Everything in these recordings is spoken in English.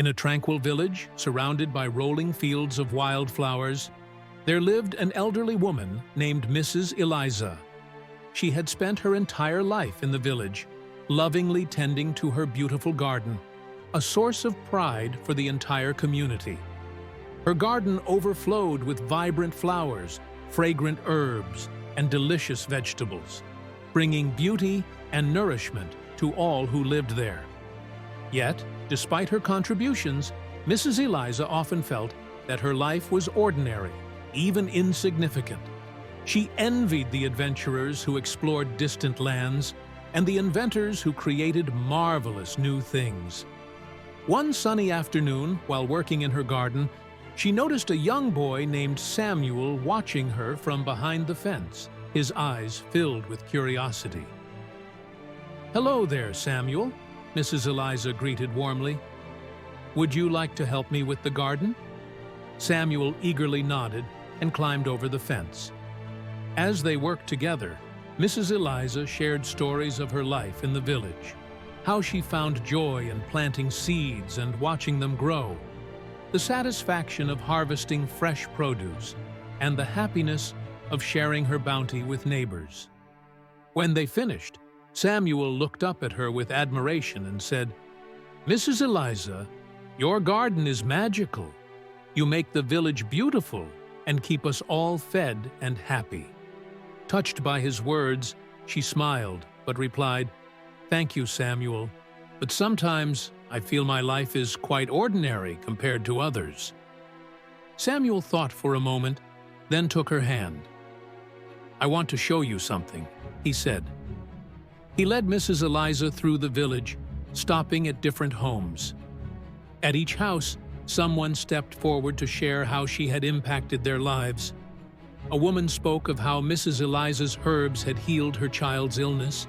In a tranquil village, surrounded by rolling fields of wildflowers, there lived an elderly woman named Mrs. Eliza. She had spent her entire life in the village, lovingly tending to her beautiful garden, a source of pride for the entire community. Her garden overflowed with vibrant flowers, fragrant herbs, and delicious vegetables, bringing beauty and nourishment to all who lived there. Yet, despite her contributions, Mrs. Eliza often felt that her life was ordinary, even insignificant. She envied the adventurers who explored distant lands and the inventors who created marvelous new things. One sunny afternoon, while working in her garden, she noticed a young boy named Samuel watching her from behind the fence, his eyes filled with curiosity. "Hello there, Samuel," Mrs. Eliza greeted warmly. "Would you like to help me with the garden?" Samuel eagerly nodded and climbed over the fence. As they worked together, Mrs. Eliza shared stories of her life in the village, how she found joy in planting seeds and watching them grow, the satisfaction of harvesting fresh produce, and the happiness of sharing her bounty with neighbors. When they finished, Samuel looked up at her with admiration and said, "Mrs. Eliza, your garden is magical. You make the village beautiful and keep us all fed and happy." Touched by his words, she smiled but replied, "Thank you, Samuel, but sometimes I feel my life is quite ordinary compared to others." Samuel thought for a moment, then took her hand. "I want to show you something," he said. He led Mrs. Eliza through the village, stopping at different homes. At each house, someone stepped forward to share how she had impacted their lives. A woman spoke of how Mrs. Eliza's herbs had healed her child's illness.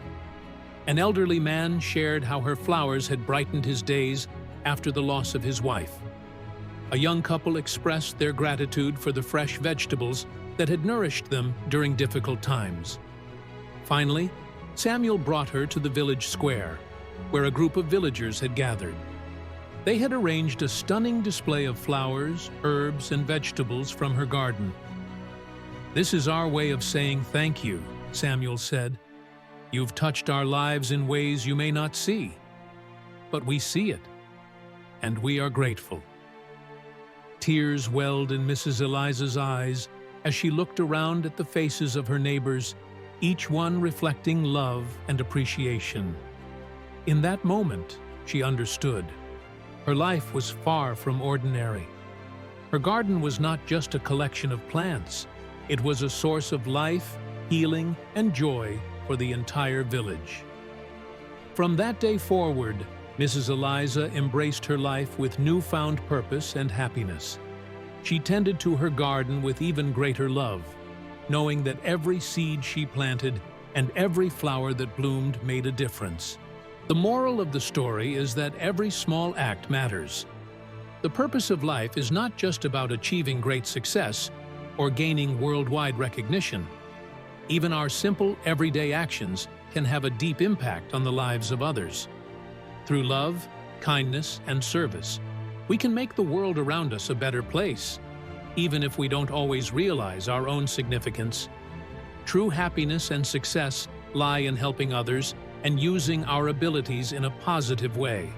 An elderly man shared how her flowers had brightened his days after the loss of his wife. A young couple expressed their gratitude for the fresh vegetables that had nourished them during difficult times. Finally, Samuel brought her to the village square, where a group of villagers had gathered. They had arranged a stunning display of flowers, herbs, and vegetables from her garden. "This is our way of saying thank you," Samuel said. "You've touched our lives in ways you may not see, but we see it, and we are grateful." Tears welled in Mrs. Eliza's eyes as she looked around at the faces of her neighbors, each one reflecting love and appreciation. In that moment, she understood. Her life was far from ordinary. Her garden was not just a collection of plants. It was a source of life, healing, and joy for the entire village. From that day forward, Mrs. Eliza embraced her life with newfound purpose and happiness. She tended to her garden with even greater love, knowing that every seed she planted and every flower that bloomed made a difference. The moral of the story is that every small act matters. The purpose of life is not just about achieving great success or gaining worldwide recognition. Even our simple, everyday actions can have a deep impact on the lives of others. Through love, kindness, and service, we can make the world around us a better place, even if we don't always realize our own significance. True happiness and success lie in helping others and using our abilities in a positive way.